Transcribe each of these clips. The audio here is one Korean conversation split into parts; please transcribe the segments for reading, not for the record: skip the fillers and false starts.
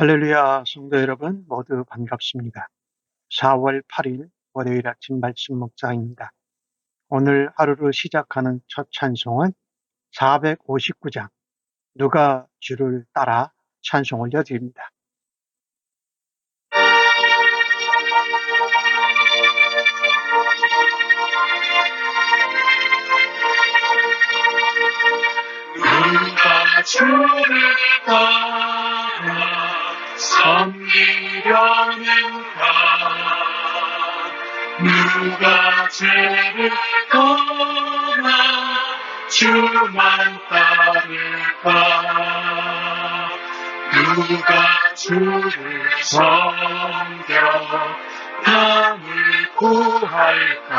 할렐루야, 성도 여러분, 모두 반갑습니다. 4월 8일 월요일 아침 말씀 묵상입니다. 오늘 하루를 시작하는 첫 찬송은 459장, 누가 주를 따라 찬송 올려드립니다. 누가 주를 따라 섬기려는가? 누가 죄를 떠나 주만 따를까? 누가 주를 섬겨 남을 구할까?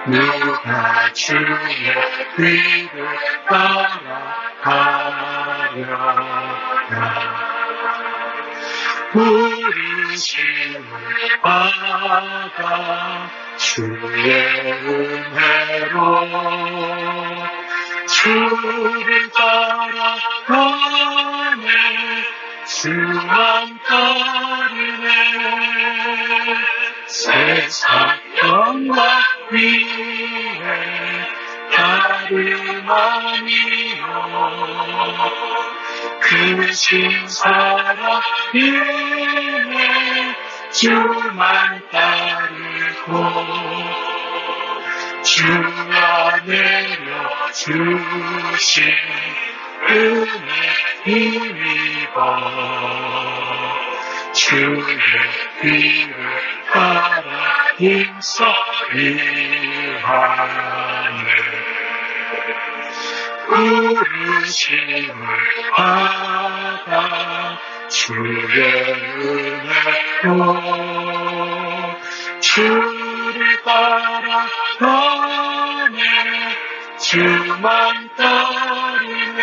누가 주의 뒤를 따라가려나? 부르심을 받아 주의 은혜로 주를 따라가네. 주만 따르네. 세상 영광 위에 다름아니요 크신 사랑이네. 주만 따르고 주가 내려주신 은혜 힘입어 주의 뒤를 따라 힘써 일하네. 부르심을 받아 주의 은혜로 주를 따라가네. 주만 따르네.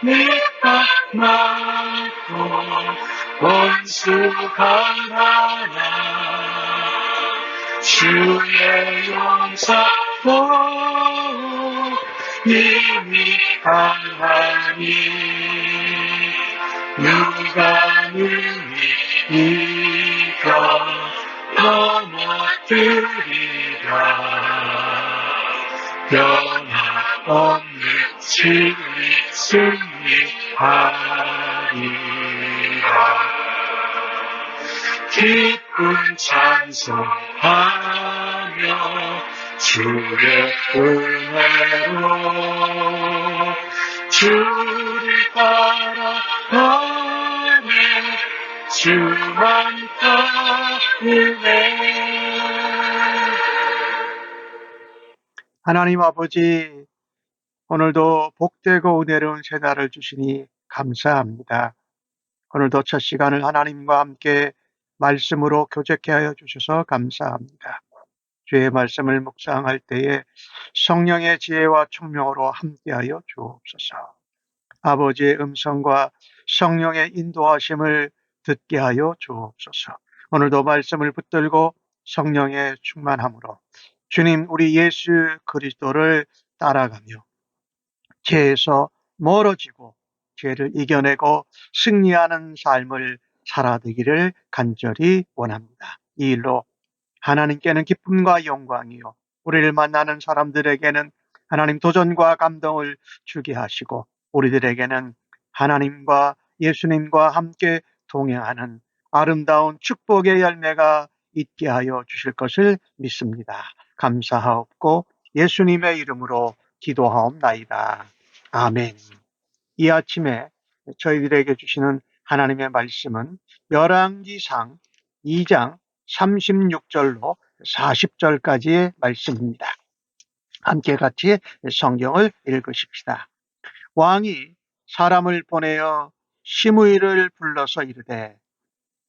알라니까 많고 원수가 많아 주의 용서도 이미 강하니 누가 능히 이겨 넘어뜨리랴. 변함없는 진리 승리하리라. 기쁜 찬송하며 주의 은혜로 주를 따라가네. 주만 따르네. 하나님 아버지, 오늘도 복되고 은혜로운 새날을 주시니 감사합니다. 오늘도 첫 시간을 하나님과 함께 말씀으로 교제케 하여 주셔서 감사합니다. 주의 말씀을 묵상할 때에 성령의 지혜와 총명으로 함께하여 주옵소서. 아버지의 음성과 성령의 인도하심을 듣게 하여 주옵소서. 오늘도 말씀을 붙들고 성령의 충만함으로 주님 우리 예수 그리스도를 따라가며 죄에서 멀어지고 죄를 이겨내고 승리하는 삶을 살아되기를 간절히 원합니다. 이 일로 하나님께는 기쁨과 영광이요 우리를 만나는 사람들에게는 하나님 도전과 감동을 주게 하시고 우리들에게는 하나님과 예수님과 함께 동행하는 아름다운 축복의 열매가 있게 하여 주실 것을 믿습니다. 감사하옵고 예수님의 이름으로 기도하옵나이다. 아멘. 이 아침에 저희들에게 주시는 하나님의 말씀은 열왕기상 2장 36절로 40절까지의 말씀입니다. 함께 같이 성경을 읽으십시다. 왕이 사람을 보내어 시므이를 불러서 이르되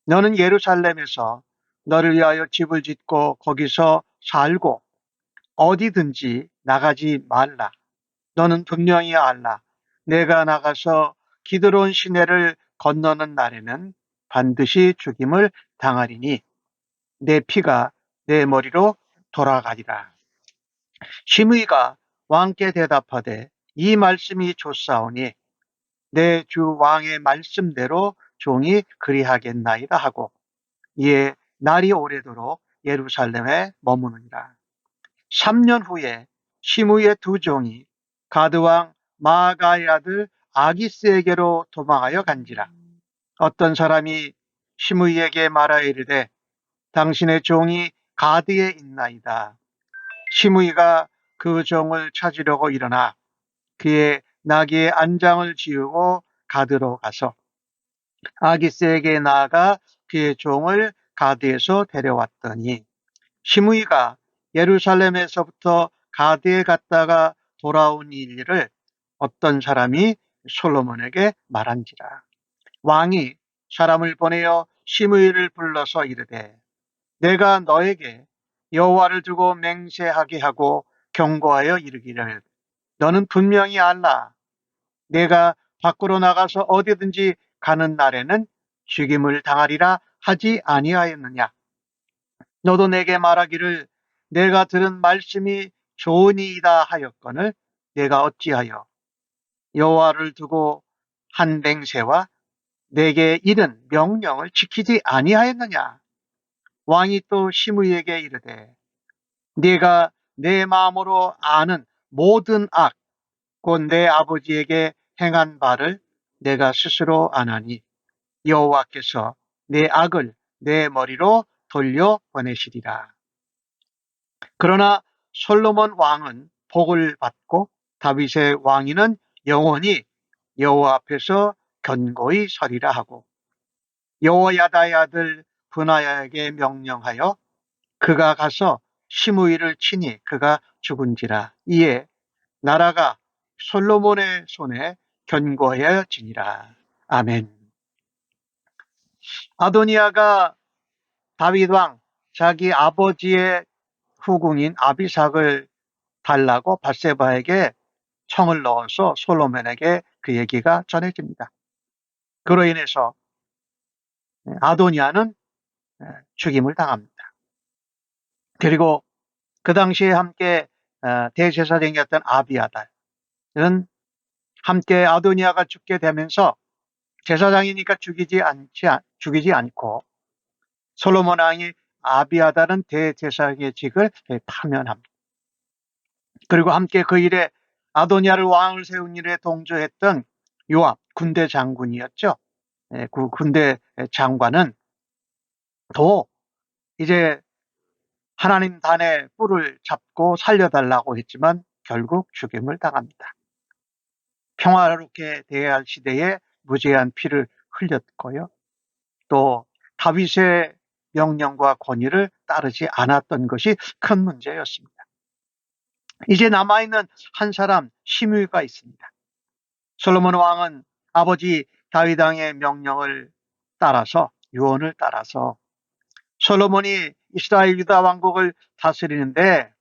너는 예루살렘에서 너를 위하여 집을 짓고 거기서 살고 어디든지 나가지 말라. 너는 분명히 알라. 내가 나가서 기드론 시내를 건너는 날에는 반드시 죽임을 당하리니 내 피가 내 머리로 돌아가리라. 심의가 왕께 대답하되 이 말씀이 좋사오니 내 주 왕의 말씀대로 종이 그리하겠나이다 하고 이에 날이 오래도록 예루살렘에 머무느니라. 3년 후에 시므이의 두 종이 가드왕 마아가의 아들 아기스에게로 도망하여 간지라. 어떤 사람이 시므이에게 말하여 이르되 당신의 종이 가드에 있나이다. 시므이가 그 종을 찾으려고 일어나 그의 나귀의 안장을 지우고 가드로 가서 아기스에게 나아가 그의 종을 가드에서 데려왔더니 시므이가 예루살렘에서부터 가드에 갔다가 돌아온 일을 어떤 사람이 솔로몬에게 말한지라. 왕이 사람을 보내어 시므이를 불러서 이르되 내가 너에게 여호와를 두고 맹세하게 하고 경고하여 이르기를 너는 분명히 알라. 내가 밖으로 나가서 어디든지 가는 날에는 죽임을 당하리라 하지 아니하였느냐. 너도 내게 말하기를 내가 들은 말씀이 좋으니이다 하였거늘 내가 어찌하여 여호와를 두고 한 맹세와 내게 이른 명령을 지키지 아니하였느냐. 왕이 또 시므이에게 이르되 네가 내 마음으로 아는 모든 악 곧 내 아버지에게 행한 바를 내가 스스로 아나니 여호와께서 내 악을 내 머리로 돌려 보내시리라. 그러나 솔로몬 왕은 복을 받고 다윗의 왕위는 영원히 여호와 앞에서 견고히 서리라 하고 여호야다의 아들 브나야에게 명령하여 그가 가서 시므이를 치니 그가 죽은지라. 이에 나라가 솔로몬의 손에 견고해지니라. 아멘. 아도니아가 다윗 왕 자기 아버지의 후궁인 아비삭을 달라고 밧세바에게 청을 넣어서 솔로몬에게 그 얘기가 전해집니다. 그로 인해서 아도니아는 죽임을 당합니다. 그리고 그 당시에 함께 대제사장이었던 아비아달은 함께 아도니아가 죽게 되면서 제사장이니까 죽이지 않고 솔로몬 왕이 아비아달은 대제사장의 직을 파면합니다. 그리고 함께 그 일에 아도니아를 왕을 세운 일에 동조했던 요압 군대 장군이었죠. 그 군대 장관은 또 이제 하나님 단의 뿔을 잡고 살려달라고 했지만 결국 죽임을 당합니다. 평화롭게 대해야 할 시대에 무죄한 피를 흘렸고요. 또 다윗의 명령과 권위를 따르지 않았던 것이 큰 문제였습니다. 이제 남아있는 한 사람 시므이가 있습니다. 솔로몬 왕은 아버지 다윗 왕의 명령을 따라서 유언을 따라서 솔로몬이 이스라엘 유다 왕국을 다스리는데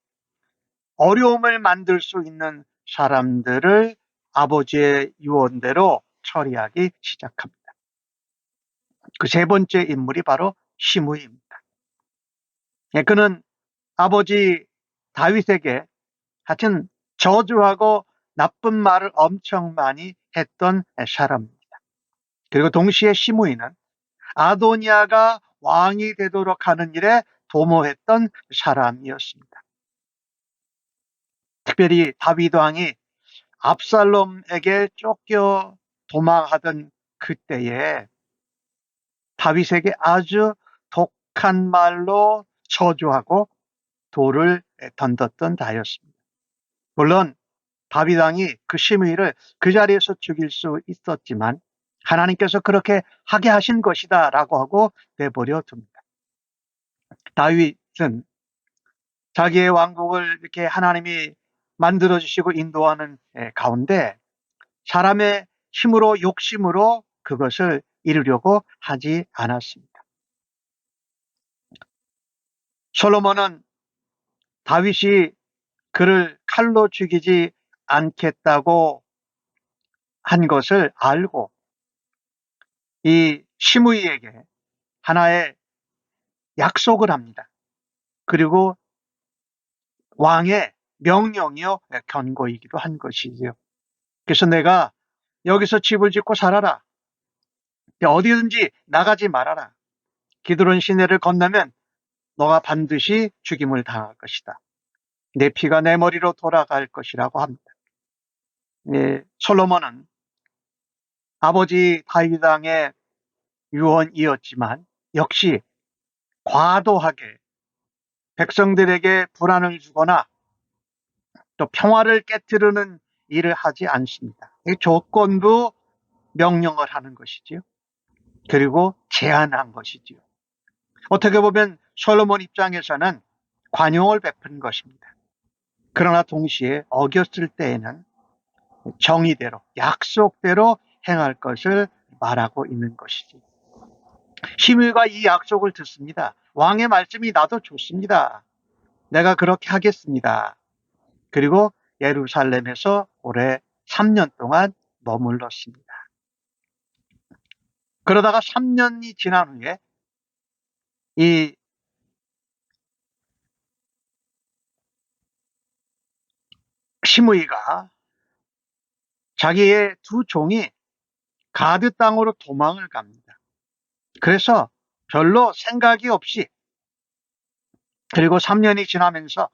어려움을 만들 수 있는 사람들을 아버지의 유언대로 처리하기 시작합니다. 그 세 번째 인물이 바로 시므이입니다. 그는 아버지 다윗에게 하여튼 저주하고 나쁜 말을 엄청 많이 했던 사람입니다. 그리고 동시에 시므이는 아도니아가 왕이 되도록 하는 일에 도모했던 사람이었습니다. 특별히 다윗 왕이 압살롬에게 쫓겨 도망하던 그때에 다윗에게 아주 독한 말로 저주하고 돌을 던졌던 자였습니다. 물론 다윗 왕이 그 시므이를 그 자리에서 죽일 수 있었지만 하나님께서 그렇게 하게 하신 것이다 라고 하고 내버려 둡니다. 다윗은 자기의 왕국을 이렇게 하나님이 만들어주시고 인도하는 가운데 사람의 힘으로 욕심으로 그것을 이루려고 하지 않았습니다. 솔로몬은 다윗이 그를 칼로 죽이지 않겠다고 한 것을 알고 이 시므이에게 하나의 약속을 합니다. 그리고 왕의 명령이요 경고이기도 한 것이지요. 그래서 내가 여기서 집을 짓고 살아라. 어디든지 나가지 말아라. 기드론 시내를 건너면 너가 반드시 죽임을 당할 것이다. 내 피가 내 머리로 돌아갈 것이라고 합니다. 예, 솔로몬은 아버지 다윗 왕의 유언이었지만 역시 과도하게 백성들에게 불안을 주거나 또 평화를 깨뜨리는 일을 하지 않습니다. 이 조건부 명령을 하는 것이지요. 그리고 제안한 것이지요. 어떻게 보면 솔로몬 입장에서는 관용을 베푼 것입니다. 그러나 동시에 어겼을 때에는 정의대로, 약속대로 행할 것을 말하고 있는 것이지. 시므이가 이 약속을 듣습니다. 왕의 말씀이 나도 좋습니다. 내가 그렇게 하겠습니다. 그리고 예루살렘에서 올해 3년 동안 머물렀습니다. 그러다가 3년이 지난 후에 이 시므이가 자기의 두 종이 가드 땅으로 도망을 갑니다. 그래서 별로 생각이 없이 그리고 3년이 지나면서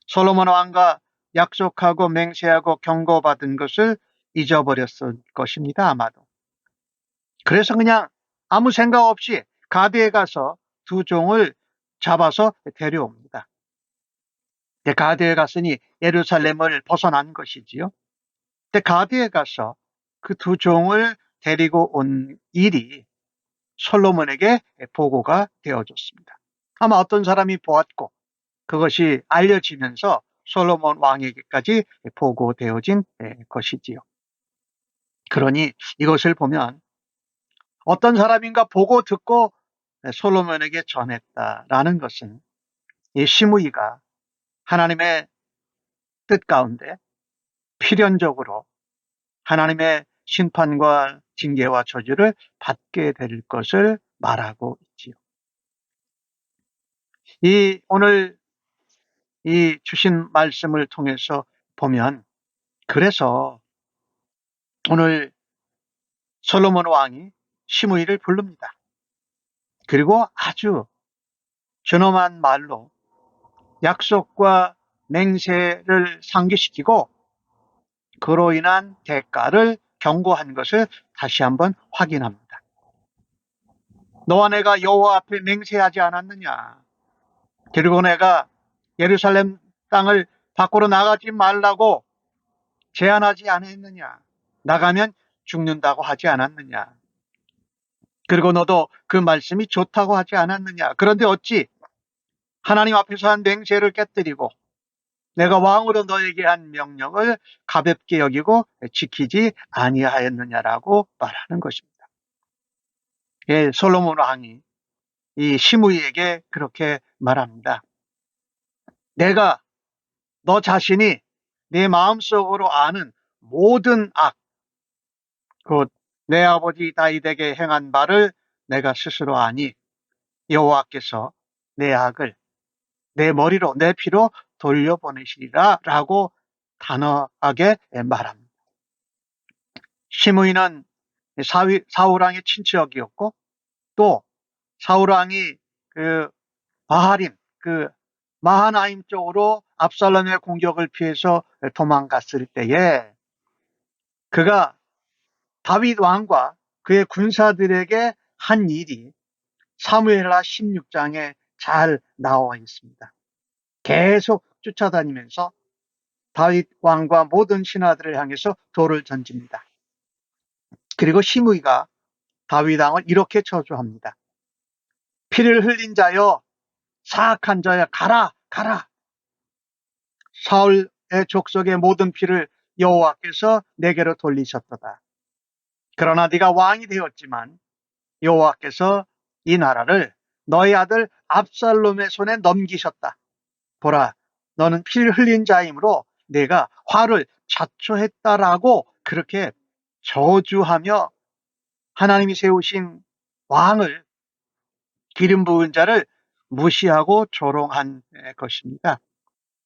솔로몬 왕과 약속하고 맹세하고 경고받은 것을 잊어버렸을 것입니다. 아마도. 그래서 그냥 아무 생각 없이 가드에 가서 두 종을 잡아서 데려옵니다. 가드에 갔으니 예루살렘을 벗어난 것이지요. 근데 가드에 가서 그 두 종을 데리고 온 일이 솔로몬에게 보고가 되어졌습니다. 아마 어떤 사람이 보았고 그것이 알려지면서 솔로몬 왕에게까지 보고되어진 것이지요. 그러니 이것을 보면 어떤 사람인가 보고 듣고 솔로몬에게 전했다라는 것은 이 시므이가 하나님의 뜻 가운데 필연적으로 하나님의 심판과 징계와 저주를 받게 될 것을 말하고 있지요. 오늘 이 주신 말씀을 통해서 보면 그래서 오늘 솔로몬 왕이 시므이를 부릅니다. 그리고 아주 준엄한 말로 약속과 맹세를 상기시키고 그로 인한 대가를 경고한 것을 다시 한번 확인합니다. 너와 내가 여호와 앞에 맹세하지 않았느냐? 그리고 내가 예루살렘 땅을 밖으로 나가지 말라고 제안하지 않았느냐? 나가면 죽는다고 하지 않았느냐? 그리고 너도 그 말씀이 좋다고 하지 않았느냐? 그런데 어찌 하나님 앞에서 한 맹세를 깨뜨리고 내가 왕으로 너에게 한 명령을 가볍게 여기고 지키지 아니하였느냐라고 말하는 것입니다. 예, 솔로몬 왕이 이 시므이에게 그렇게 말합니다. 내가 너 자신이 내 마음속으로 아는 모든 악, 곧 내 아버지 다윗에게 행한 바를 내가 스스로 아니 여호와께서 내 악을 내 머리로 내 피로 돌려보내시리라 라고 단호하게 말합니다. 시므이는 사울왕의 친척이었고 또 사울왕이 그 바하림, 그 마하나임 쪽으로 압살롬의 공격을 피해서 도망갔을 때에 그가 다윗 왕과 그의 군사들에게 한 일이 사무엘하 16장에 잘 나와 있습니다. 계속 쫓아다니면서 다윗 왕과 모든 신하들을 향해서 돌을 던집니다. 그리고 시므이가 다윗 왕을 이렇게 저주합니다. 피를 흘린 자여, 사악한 자여, 가라, 가라. 사울의 족속의 모든 피를 여호와께서 내게로 돌리셨도다. 그러나 네가 왕이 되었지만 여호와께서 이 나라를 너의 아들 압살롬의 손에 넘기셨다. 보라, 너는 피를 흘린 자이므로 내가 화를 자초했다라고 그렇게 저주하며 하나님이 세우신 왕을, 기름 부은 자를 무시하고 조롱한 것입니다.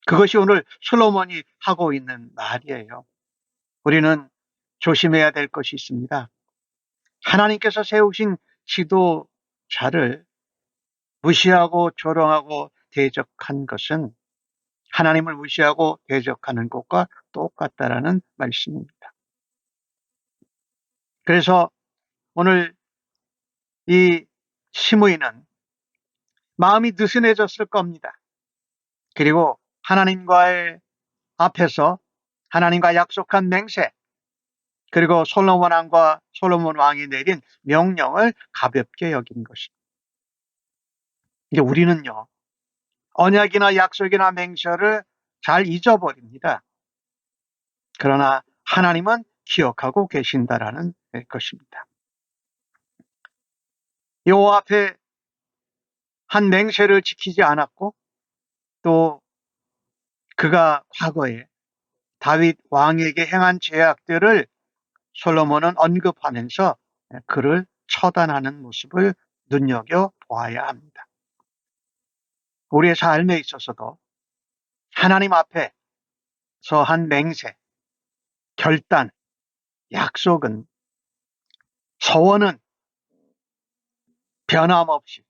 그것이 오늘 솔로몬이 하고 있는 말이에요. 우리는 조심해야 될 것이 있습니다. 하나님께서 세우신 지도자를 무시하고 조롱하고 대적한 것은 하나님을 무시하고 대적하는 것과 똑같다라는 말씀입니다. 그래서 오늘 이 시므이는 마음이 느슨해졌을 겁니다. 그리고 하나님과의 앞에서 하나님과 약속한 맹세, 그리고 솔로몬 왕이 내린 명령을 가볍게 여긴 것입니다. 이제 우리는요, 언약이나 약속이나 맹세를 잘 잊어버립니다. 그러나 하나님은 기억하고 계신다라는 것입니다. 여호와 앞에 한 맹세를 지키지 않았고, 또 그가 과거에 다윗 왕에게 행한 죄악들을 솔로몬은 언급하면서 그를 처단하는 모습을 눈여겨보아야 합니다. 우리의 삶에 있어서도 하나님 앞에서 한 맹세, 결단, 약속은, 서원은 변함없이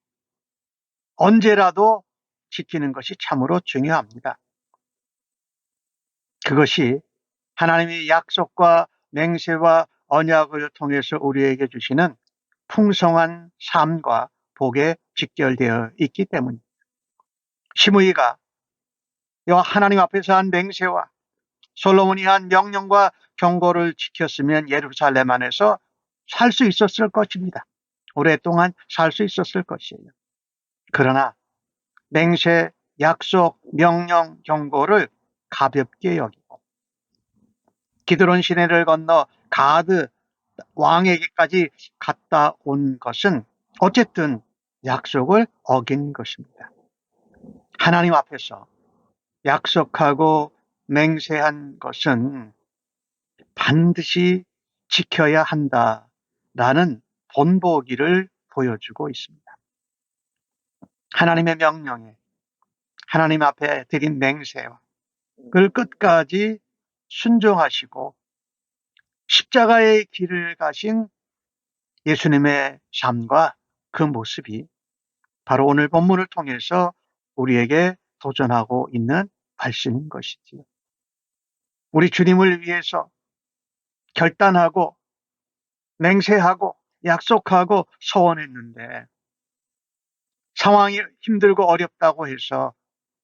언제라도 지키는 것이 참으로 중요합니다. 그것이 하나님의 약속과 맹세와 언약을 통해서 우리에게 주시는 풍성한 삶과 복에 직결되어 있기 때문입니다. 시므이가 하나님 앞에서 한 맹세와 솔로몬이 한 명령과 경고를 지켰으면 예루살렘 안에서 살 수 있었을 것입니다. 오랫동안 살 수 있었을 것이에요. 그러나 맹세, 약속, 명령, 경고를 가볍게 여기고 기드론 시내를 건너 가드 왕에게까지 갔다 온 것은 어쨌든 약속을 어긴 것입니다. 하나님 앞에서 약속하고 맹세한 것은 반드시 지켜야 한다라는 본보기를 보여주고 있습니다. 하나님의 명령에, 하나님 앞에 드린 맹세와 그걸 끝까지 순종하시고 십자가의 길을 가신 예수님의 삶과 그 모습이 바로 오늘 본문을 통해서 우리에게 도전하고 있는 말씀인 것이지요. 우리 주님을 위해서 결단하고 맹세하고 약속하고 서원했는데 상황이 힘들고 어렵다고 해서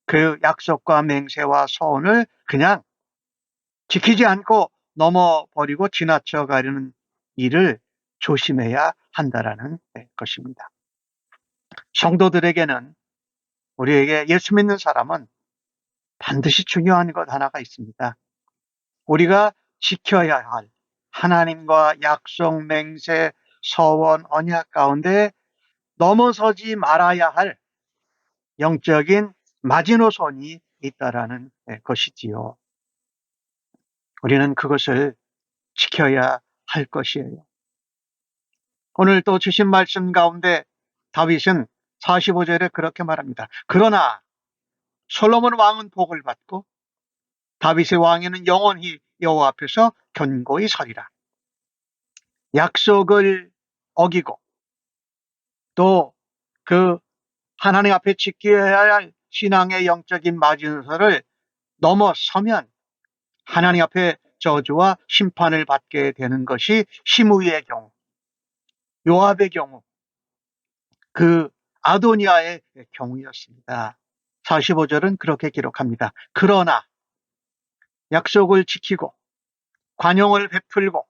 그 약속과 맹세와 서원을 그냥 지키지 않고 넘어버리고 지나쳐가려는 일을 조심해야 한다라는 것입니다. 성도들에게는, 우리에게 예수 믿는 사람은 반드시 중요한 것 하나가 있습니다. 우리가 지켜야 할 하나님과 약속, 맹세, 서원, 언약 가운데 넘어서지 말아야 할 영적인 마지노선이 있다라는 것이지요. 우리는 그것을 지켜야 할 것이에요. 오늘 또 주신 말씀 가운데 다윗은 45절에 그렇게 말합니다. 그러나 솔로몬 왕은 복을 받고 다윗의 왕에는 영원히 여호와 앞에서 견고히 서리라. 약속을 어기고 또 그 하나님 앞에 지켜야 할 신앙의 영적인 마지노선을 넘어서면 하나님 앞에 저주와 심판을 받게 되는 것이 시므이의 경우, 요압의 경우, 그 아도니아의 경우였습니다. 45절은 그렇게 기록합니다. 그러나 약속을 지키고 관용을 베풀고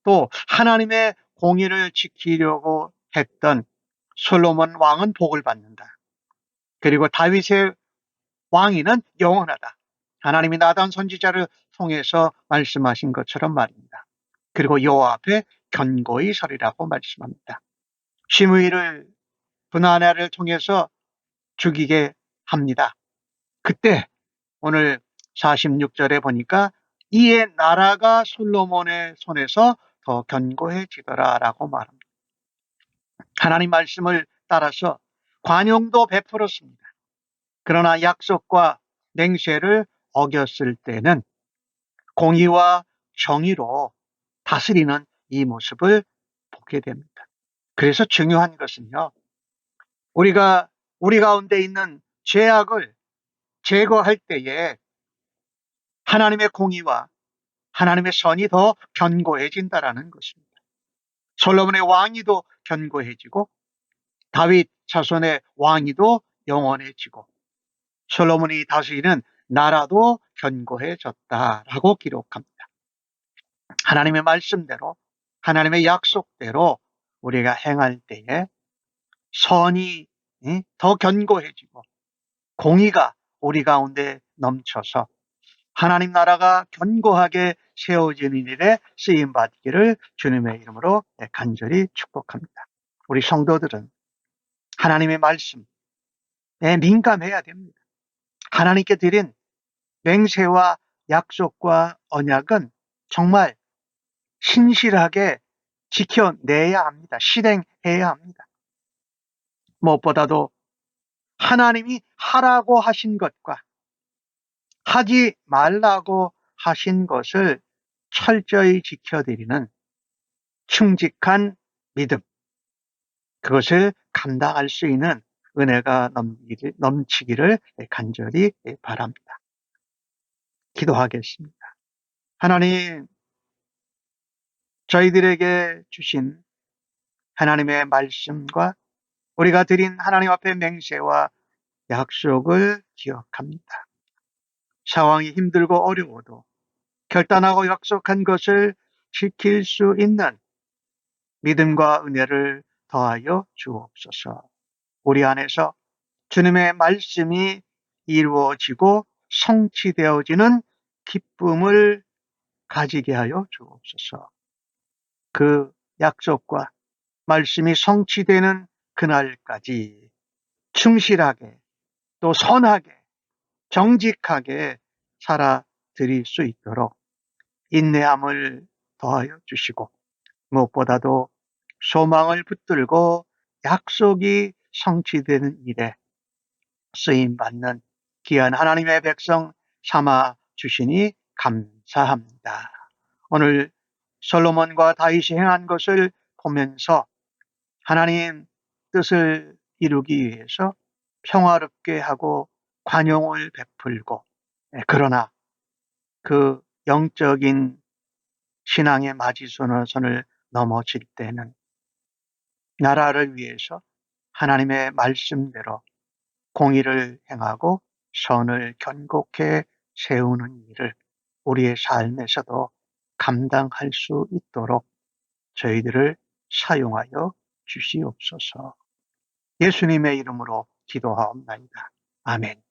또 하나님의 공의를 지키려고 했던 솔로몬 왕은 복을 받는다. 그리고 다윗의 왕위는 영원하다. 하나님이 나단 선지자를 통해서 말씀하신 것처럼 말입니다. 그리고 여호와 앞에 견고히 서리라고 말씀합니다. 시므이를 분하나를 통해서 죽이게 합니다. 그때 오늘 46절에 보니까 이에 나라가 솔로몬의 손에서 더 견고해지더라라고 말합니다. 하나님 말씀을 따라서 관용도 베풀었습니다. 그러나 약속과 맹세를 어겼을 때는 공의와 정의로 다스리는 이 모습을 보게 됩니다. 그래서 중요한 것은요, 우리가 우리 가운데 있는 죄악을 제거할 때에 하나님의 공의와 하나님의 선이 더 견고해진다라는 것입니다. 솔로몬의 왕위도 견고해지고 다윗 자손의 왕위도 영원해지고 솔로몬이 다스리는 나라도 견고해졌다라고 기록합니다. 하나님의 말씀대로 하나님의 약속대로 우리가 행할 때에 선이 더 견고해지고 공의가 우리 가운데 넘쳐서 하나님 나라가 견고하게 세워지는 일에 쓰임받기를 주님의 이름으로 간절히 축복합니다. 우리 성도들은 하나님의 말씀에 민감해야 됩니다. 하나님께 드린 맹세와 약속과 언약은 정말 신실하게 지켜내야 합니다. 실행해야 합니다. 무엇보다도 하나님이 하라고 하신 것과 하지 말라고 하신 것을 철저히 지켜드리는 충직한 믿음, 그것을 감당할 수 있는 은혜가 넘치기를 간절히 바랍니다. 기도하겠습니다. 하나님, 저희들에게 주신 하나님의 말씀과 우리가 드린 하나님 앞에 맹세와 약속을 기억합니다. 상황이 힘들고 어려워도 결단하고 약속한 것을 지킬 수 있는 믿음과 은혜를 더하여 주옵소서. 우리 안에서 주님의 말씀이 이루어지고 성취되어지는 기쁨을 가지게 하여 주옵소서. 그 약속과 말씀이 성취되는 그날까지 충실하게 또 선하게 정직하게 살아드릴 수 있도록 인내함을 더하여 주시고 무엇보다도 소망을 붙들고 약속이 성취되는 일에 쓰임받는 귀한 하나님의 백성 삼아 주시니 감사합니다. 오늘 솔로몬과 다윗이 행한 것을 보면서 하나님 뜻을 이루기 위해서 평화롭게 하고 관용을 베풀고 그러나 그 영적인 신앙의 마지노선을 넘어질 때는 나라를 위해서 하나님의 말씀대로 공의를 행하고 선을 견고케 세우는 일을 우리의 삶에서도 감당할 수 있도록 저희들을 사용하여 주시옵소서. 예수님의 이름으로 기도하옵나이다. 아멘.